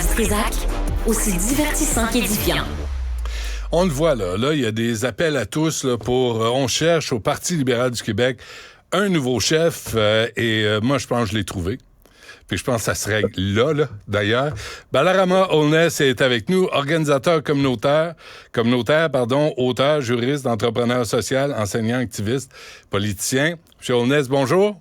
Dutrisac, aussi divertissant qu'édifiant. On le voit, là, il y a des appels à tous là, on cherche au Parti libéral du Québec un nouveau chef et moi, je pense que je l'ai trouvé. Puis je pense que ça se règle là, d'ailleurs. Balarama Holness est avec nous, organisateur communautaire, auteur, juriste, entrepreneur social, enseignant, activiste, politicien. Monsieur Holness, bonjour.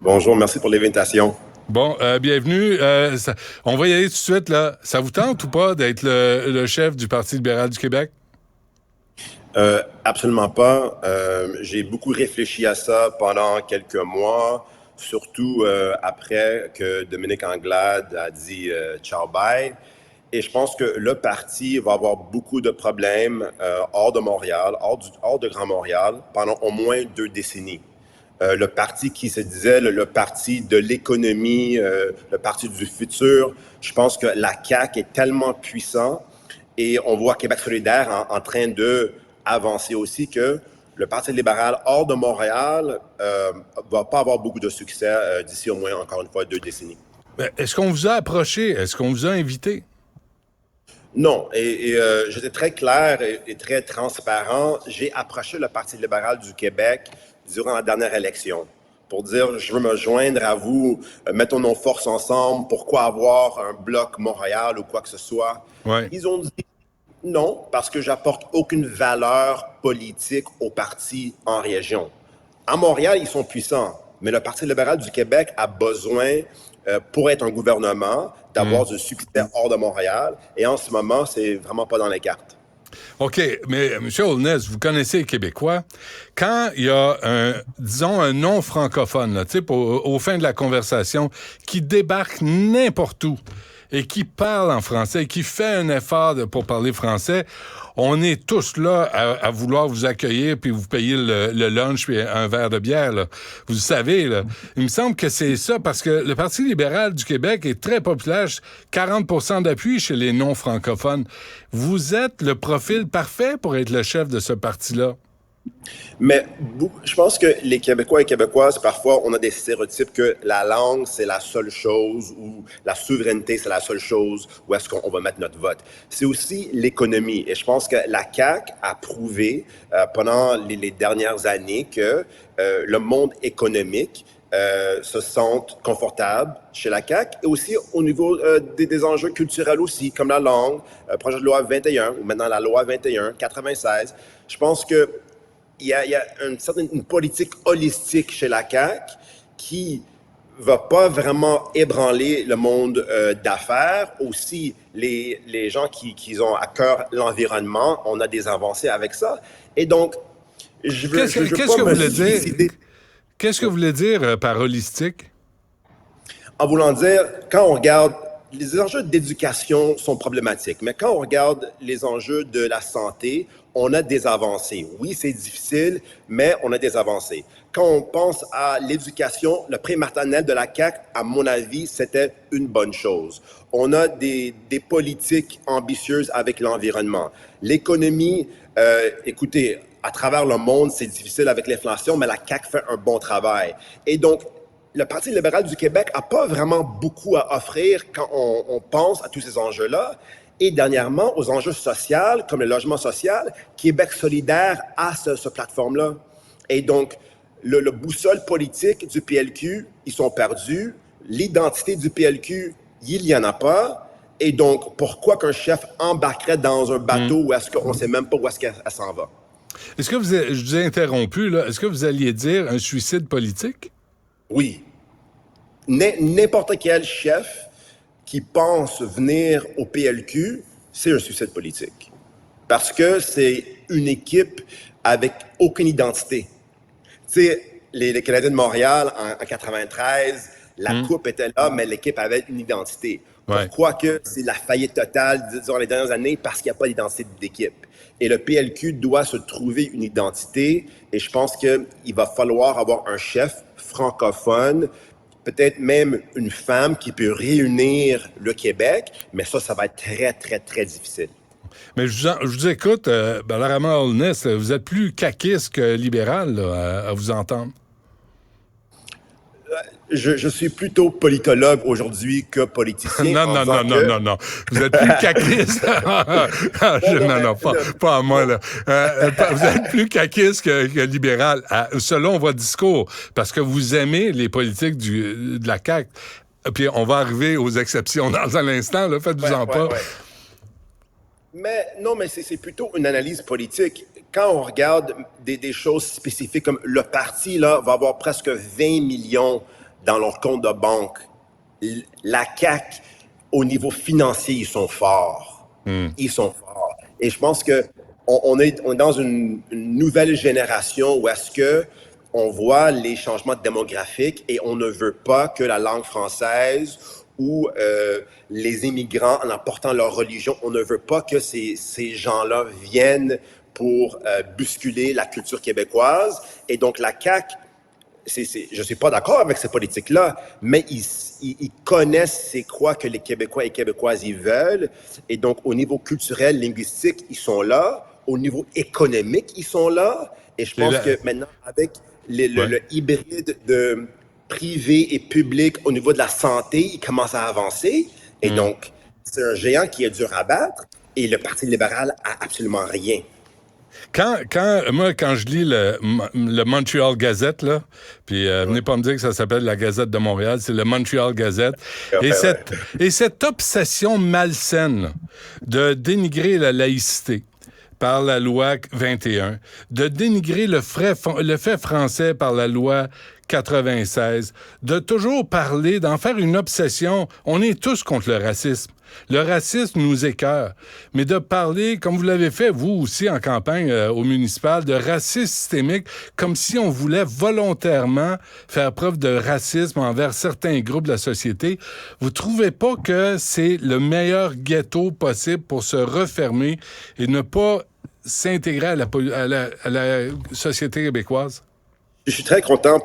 Bonjour, merci pour l'invitation. Bon, bienvenue. On va y aller tout de suite, là. Ça vous tente ou pas d'être le chef du Parti libéral du Québec? Absolument pas. J'ai beaucoup réfléchi à ça pendant quelques mois, surtout après que Dominique Anglade a dit ciao bye. Et je pense que le parti va avoir beaucoup de problèmes hors de Montréal, hors de Grand Montréal, pendant au moins 2 décennies. Le parti qui se disait le parti de l'économie, le parti du futur, je pense que la CAQ est tellement puissant et on voit Québec solidaire en train de avancer aussi que le Parti libéral hors de Montréal va pas avoir beaucoup de succès d'ici au moins, encore une fois, 2 décennies. Mais est-ce qu'on vous a approché? Est-ce qu'on vous a invité? Non, et j'étais très clair et très transparent. J'ai approché le Parti libéral du Québec durant la dernière élection pour dire je veux me joindre à vous, mettons nos forces ensemble, pourquoi avoir un bloc Montréal ou quoi que ce soit. Ouais. Ils ont dit non, parce que j'apporte aucune valeur politique au parti en région. À Montréal, ils sont puissants, mais le Parti libéral du Québec a besoin, pour être un gouvernement, d'avoir du succès hors de Montréal. Et en ce moment, c'est vraiment pas dans les cartes. OK, mais M. Holness, vous connaissez les Québécois. Quand il y a un non-francophone, là, au fin de la conversation, qui débarque n'importe où et qui parle en français, qui fait un effort pour parler français, on est tous là à vouloir vous accueillir puis vous payer le lunch puis un verre de bière, là. Vous savez, là. Il me semble que c'est ça, parce que le Parti libéral du Québec est très populaire, 40% d'appui chez les non-francophones. Vous êtes le profil parfait pour être le chef de ce parti-là. Mais je pense que les Québécois et Québécoises, parfois, on a des stéréotypes que la langue, c'est la seule chose, ou la souveraineté, c'est la seule chose, où est-ce qu'on va mettre notre vote. C'est aussi l'économie. Et je pense que la CAQ a prouvé pendant les dernières années que le monde économique se sent confortable chez la CAQ, et aussi au niveau des enjeux culturels aussi, comme la langue, projet de loi 21, ou maintenant la loi 21, 96. Je pense que il y a une politique holistique chez la CAQ qui va pas vraiment ébranler le monde d'affaires. Aussi, les gens qui ont à cœur l'environnement, on a des avancées avec ça. Et donc, Qu'est-ce que vous voulez dire par holistique? En voulant dire, quand on regarde, les enjeux d'éducation sont problématiques, mais quand on regarde les enjeux de la santé, on a des avancées. Oui, c'est difficile, mais on a des avancées. Quand on pense à l'éducation, le prématernel de la CAQ, à mon avis, c'était une bonne chose. On a des politiques ambitieuses avec l'environnement. L'économie, écoutez, à travers le monde, c'est difficile avec l'inflation, mais la CAQ fait un bon travail. Et donc, le Parti libéral du Québec n'a pas vraiment beaucoup à offrir quand on pense à tous ces enjeux-là. Et dernièrement, aux enjeux sociaux, comme le logement social, Québec solidaire a cette plateforme-là. Et donc, le boussole politique du PLQ, ils sont perdus. L'identité du PLQ, il n'y en a pas. Et donc, pourquoi qu'un chef embarquerait dans un bateau où est-ce qu'on ne sait même pas où est-ce qu'elle s'en va? Est-ce que je vous ai interrompu, là, est-ce que vous alliez dire un suicide politique? Oui. N'importe quel chef qui pense venir au PLQ, c'est un suicide politique. Parce que c'est une équipe avec aucune identité. Tu sais, les Canadiens de Montréal, en 93, la coupe était là, mais l'équipe avait une identité. Ouais. Pourquoi que c'est la faillite totale durant les dernières années? Parce qu'il n'y a pas d'identité d'équipe. Et le PLQ doit se trouver une identité. Et je pense qu'il va falloir avoir un chef francophone, peut-être même une femme qui peut réunir le Québec, mais ça va être très, très, très difficile. Mais je vous écoute, Balarama Holness, vous êtes plus caquiste que libéral là, à vous entendre. Je suis plutôt politologue aujourd'hui que politicien. Non. Vous êtes plus caquiste. Pas à moi, là. Vous êtes plus caquiste que libéral, selon votre discours, parce que vous aimez les politiques de la CAQ. Puis on va arriver aux exceptions dans un instant, là. Faites-vous-en pas. Mais c'est plutôt une analyse politique. Quand on regarde des choses spécifiques, comme le parti, là, va avoir presque 20 millions dans leur compte de banque. La CAQ, au niveau financier, ils sont forts. Ils sont forts. Et je pense que on est dans une nouvelle génération où est-ce que on voit les changements démographiques et on ne veut pas que la langue française ou les immigrants, en apportant leur religion, on ne veut pas que ces gens-là viennent pour bousculer la culture québécoise. Et donc, la CAQ, je ne suis pas d'accord avec ces politiques-là, mais ils connaissent c'est quoi que les Québécois et Québécoises ils veulent. Et donc, au niveau culturel, linguistique, ils sont là. Au niveau économique, ils sont là. Et je pense que maintenant, avec le hybride de privé et public au niveau de la santé, il commence à avancer. Et donc, c'est un géant qui est dur à battre. Et le Parti libéral a absolument rien. Quand je lis le Montreal Gazette, là, puis venez pas me dire que ça s'appelle la Gazette de Montréal, c'est le Montreal Gazette, et cette obsession malsaine de dénigrer la laïcité par la loi 21, de dénigrer le fait français par la loi 96, de toujours parler, d'en faire une obsession. On est tous contre le racisme. Le racisme nous écœure. Mais de parler, comme vous l'avez fait, vous aussi, en campagne au municipal, de racisme systémique, comme si on voulait volontairement faire preuve de racisme envers certains groupes de la société, vous trouvez pas que c'est le meilleur ghetto possible pour se refermer et ne pas s'intégrer à la société québécoise? Je suis très content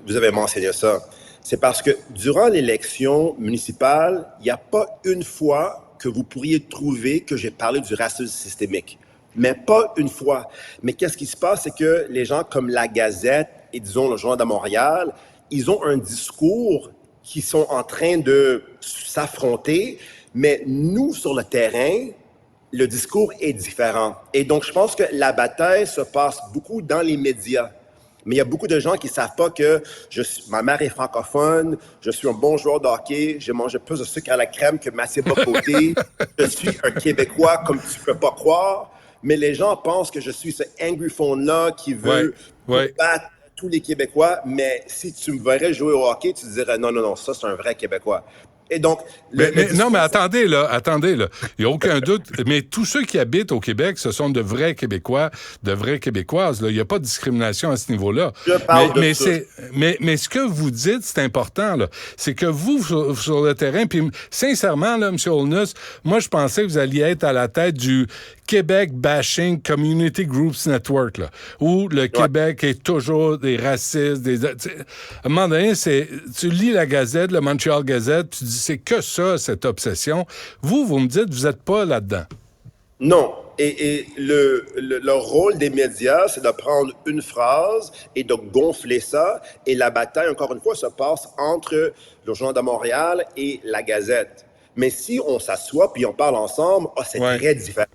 vous avez mentionné ça. C'est parce que durant l'élection municipale, il n'y a pas une fois que vous pourriez trouver que j'ai parlé du racisme systémique. Mais pas une fois. Mais qu'est-ce qui se passe, c'est que les gens comme la Gazette et, disons, le Journal de Montréal, ils ont un discours qui sont en train de s'affronter, mais nous, sur le terrain, le discours est différent. Et donc, je pense que la bataille se passe beaucoup dans les médias. Mais il y a beaucoup de gens qui ne savent pas que ma mère est francophone, je suis un bon joueur de hockey, j'ai mangé plus de sucre à la crème que Mathieu Bocoté, je suis un Québécois comme tu ne peux pas croire, mais les gens pensent que je suis ce angry phone-là qui veut battre tous les Québécois, mais si tu me verrais jouer au hockey, tu dirais non, ça c'est un vrai Québécois. Et donc, mais attendez là. Il n'y a aucun doute. Mais tous ceux qui habitent au Québec, ce sont de vrais Québécois, de vraies Québécoises. Là. Il n'y a pas de discrimination à ce niveau-là. Mais ce que vous dites, c'est important. Là. C'est que vous, sur le terrain, puis sincèrement, là, M. Holness, moi, je pensais que vous alliez être à la tête du Québec Bashing Community Groups Network, là, où le Québec est toujours des racistes, à un moment donné, tu lis la Gazette, le Montreal Gazette, tu dis, c'est que ça, cette obsession. Vous me dites, vous n'êtes pas là-dedans. Non. Et le rôle des médias, c'est de prendre une phrase et de gonfler ça. Et la bataille, encore une fois, se passe entre le Journal de Montréal et la Gazette. Mais si on s'assoit puis on parle ensemble, c'est très différent.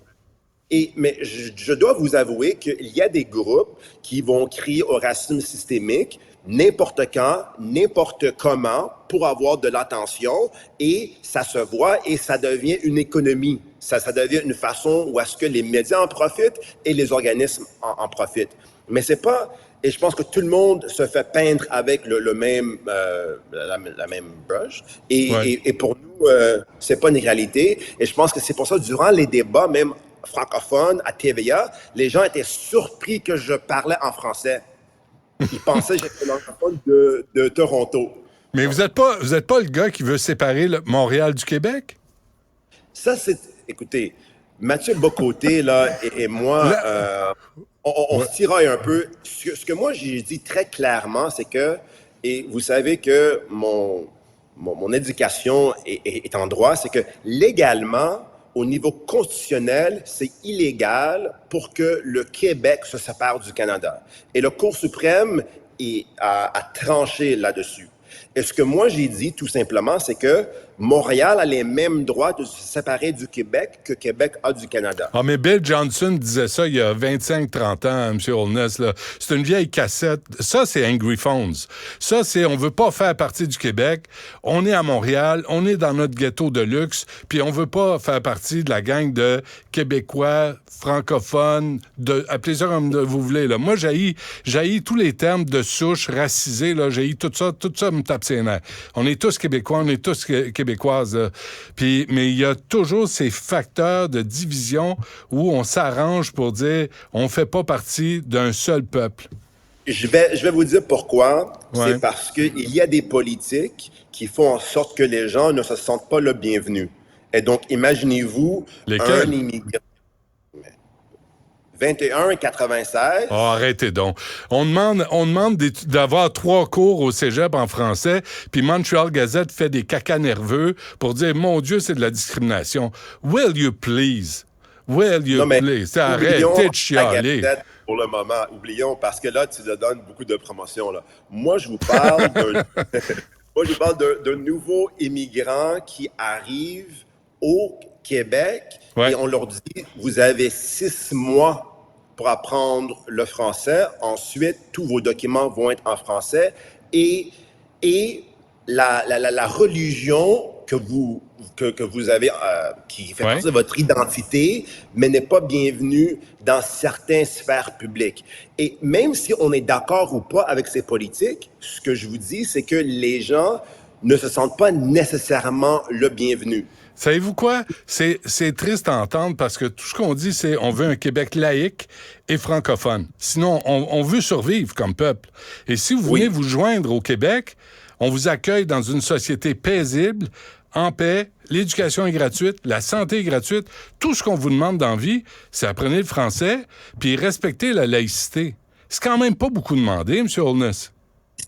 Mais je dois vous avouer qu'il y a des groupes qui vont crier au racisme systémique n'importe quand, n'importe comment pour avoir de l'attention et ça se voit et ça devient une économie. Ça devient une façon où est-ce que les médias en profitent et les organismes en profitent. Mais c'est pas... Et je pense que tout le monde se fait peindre avec la même brush. Et pour nous, c'est pas une réalité. Et je pense que c'est pour ça, durant les débats, même francophones à TVA, les gens étaient surpris que je parlais en français. Ils pensaient que j'étais l'anglophone de Toronto. Mais vous êtes pas le gars qui veut séparer Montréal du Québec? Ça, écoutez, Mathieu Bocoté, là, et moi, on se tiraille un peu. Ce que moi, j'ai dit très clairement, c'est que, et vous savez que mon éducation est en droit, c'est que légalement, au niveau constitutionnel, c'est illégal pour que le Québec se sépare du Canada. Et la Cour suprême à trancher là-dessus. Et ce que moi j'ai dit, tout simplement, c'est que Montréal a les mêmes droits de se séparer du Québec que Québec a du Canada. Ah, mais Bill Johnson disait ça il y a 25-30 ans, M. Holness. Là. C'est une vieille cassette. Ça, c'est Angry Phones. Ça, c'est on veut pas faire partie du Québec. On est à Montréal, on est dans notre ghetto de luxe, puis on veut pas faire partie de la gang de Québécois, francophones, appelez ça comme vous voulez. Là. Moi, j'haïs tous les termes de souche, racisés, là, j'haïs tout ça me tape ses nerfs. On est tous Québécois, on est tous québécoises. Puis, mais il y a toujours ces facteurs de division où on s'arrange pour dire on fait pas partie d'un seul peuple. Je vais vous dire pourquoi. Ouais. C'est parce qu'il y a des politiques qui font en sorte que les gens ne se sentent pas le bienvenu. Et donc, imaginez-vous un immigrant. 21,96. Oh, arrêtez donc. On demande d'avoir 3 cours au cégep en français, puis Montreal Gazette fait des cacas nerveux pour dire, mon Dieu, c'est de la discrimination. Will you please? Will you please? Arrêtez de chialer. Pour le moment, oublions, parce que là, tu te donnes beaucoup de promotion. Là. Moi, je vous parle d'un nouveau immigrant qui arrive au Québec et on leur dit, vous avez 6 mois pour apprendre le français. Ensuite, tous vos documents vont être en français et la religion que vous avez, qui fait partie de votre identité, mais n'est pas bienvenue dans certaines sphères publiques. Et même si on est d'accord ou pas avec ces politiques, ce que je vous dis, c'est que les gens ne se sentent pas nécessairement le bienvenu. Savez-vous quoi? C'est triste à entendre parce que tout ce qu'on dit, c'est on veut un Québec laïque et francophone. Sinon, on veut survivre comme peuple. Et si vous venez vous joindre au Québec, on vous accueille dans une société paisible, en paix, l'éducation est gratuite, la santé est gratuite. Tout ce qu'on vous demande dans la vie, c'est apprenez le français puis respectez la laïcité. C'est quand même pas beaucoup demandé, M. Holness.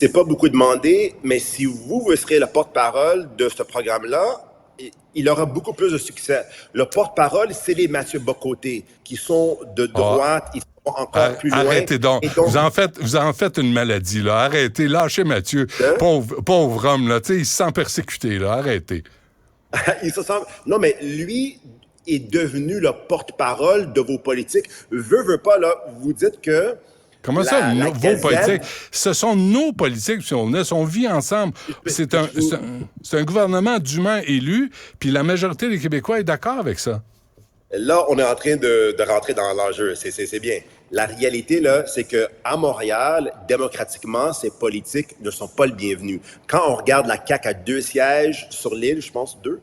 C'est pas beaucoup demandé, mais si vous serez le porte-parole de ce programme-là, il aura beaucoup plus de succès. Le porte-parole, c'est les Mathieu Bocoté, qui sont de droite, ils sont encore plus loin. Arrêtez donc. Vous en faites une maladie, là. Arrêtez, lâchez Mathieu. Pauvre homme, là. Tu sais, il se sent persécuté, là. Arrêtez. Il se sent... Non, mais lui est devenu le porte-parole de vos politiques. Veut pas, là, vous dites que... Comment ça, vos politiques? Ce sont nos politiques, si on vit ensemble. C'est un gouvernement dûment élu, puis la majorité des Québécois est d'accord avec ça. Là, on est en train de rentrer dans l'enjeu. C'est bien. La réalité, là, c'est qu'à Montréal, démocratiquement, ces politiques ne sont pas le bienvenu. Quand on regarde la CAQ à 2 sièges sur l'île, je pense 2,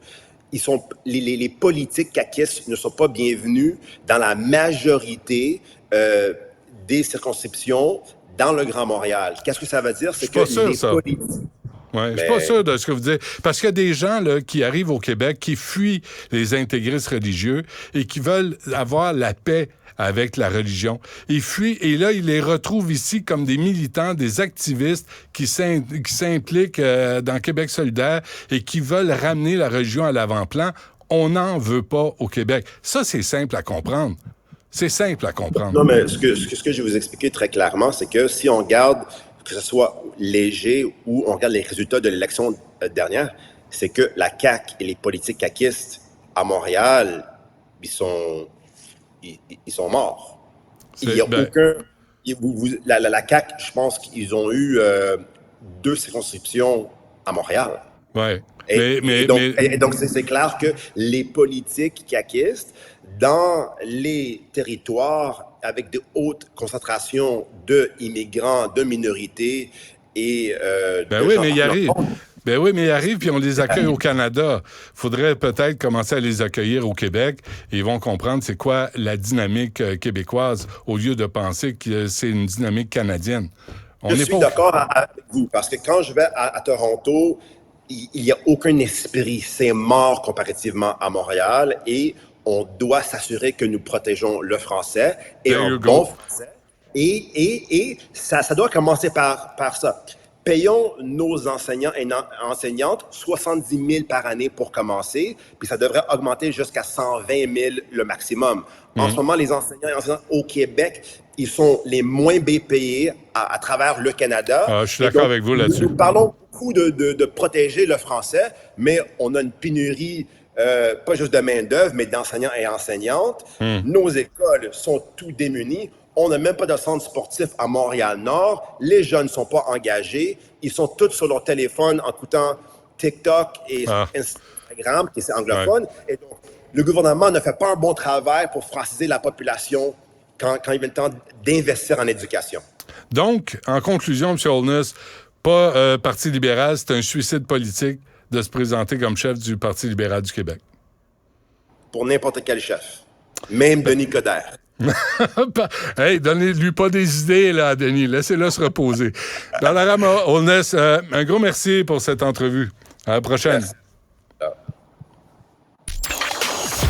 les politiques caquistes ne sont pas bienvenus dans la majorité des circonscriptions dans le Grand Montréal. Qu'est-ce que ça veut dire? C'est que les politiques... Oui, je suis pas sûr de ce que vous dites. Parce qu'il y a des gens là, qui arrivent au Québec, qui fuient les intégristes religieux et qui veulent avoir la paix avec la religion. Ils fuient et là, ils les retrouvent ici comme des militants, des activistes qui s'impliquent dans Québec solidaire et qui veulent ramener la religion à l'avant-plan. On n'en veut pas au Québec. Ça, c'est simple à comprendre. C'est simple à comprendre. Non, mais ce que je vais vous expliquer très clairement, c'est que si on regarde, que ce soit léger ou on regarde les résultats de l'élection dernière, c'est que la CAQ et les politiques caquistes à Montréal, ils sont morts. Il n'y a aucun... La CAQ, je pense qu'ils ont eu 2 circonscriptions à Montréal. Oui. Et donc, c'est clair que les politiques caquistes, dans les territoires avec de hautes concentrations d'immigrants, de minorités et oui, mais ils arrivent. Ben oui, mais ils arrivent puis on les accueille au Canada. Faudrait peut-être commencer à les accueillir au Québec et ils vont comprendre c'est quoi la dynamique québécoise au lieu de penser que c'est une dynamique canadienne. Je suis d'accord avec vous parce que quand je vais à Toronto, il n'y a aucun esprit. C'est mort comparativement à Montréal et on doit s'assurer que nous protégeons le français et un bon français. Et ça doit commencer par ça. Payons nos enseignants et enseignantes 70 000 par année pour commencer, puis ça devrait augmenter jusqu'à 120 000 le maximum. En ce moment, les enseignants et enseignantes au Québec, ils sont les moins bien payés à travers le Canada. Je suis d'accord avec vous là-dessus. Nous parlons beaucoup de protéger le français, mais on a une pénurie pas juste de main-d'œuvre, mais d'enseignants et enseignantes. Nos écoles sont tout démunies. On n'a même pas de centre sportif à Montréal-Nord. Les jeunes ne sont pas engagés. Ils sont tous sur leur téléphone en écoutant TikTok et Instagram, qui est anglophone. Et donc, le gouvernement ne fait pas un bon travail pour franciser la population quand il vient le temps d'investir en éducation. Donc, en conclusion, M. Holness, pas Parti libéral, c'est un suicide politique de se présenter comme chef du Parti libéral du Québec. Pour n'importe quel chef. Même Denis Coderre. Hey, donnez-lui pas des idées, là, Denis. Laissez-le se reposer. Balarama Holness, un gros merci pour cette entrevue. À la prochaine. Merci.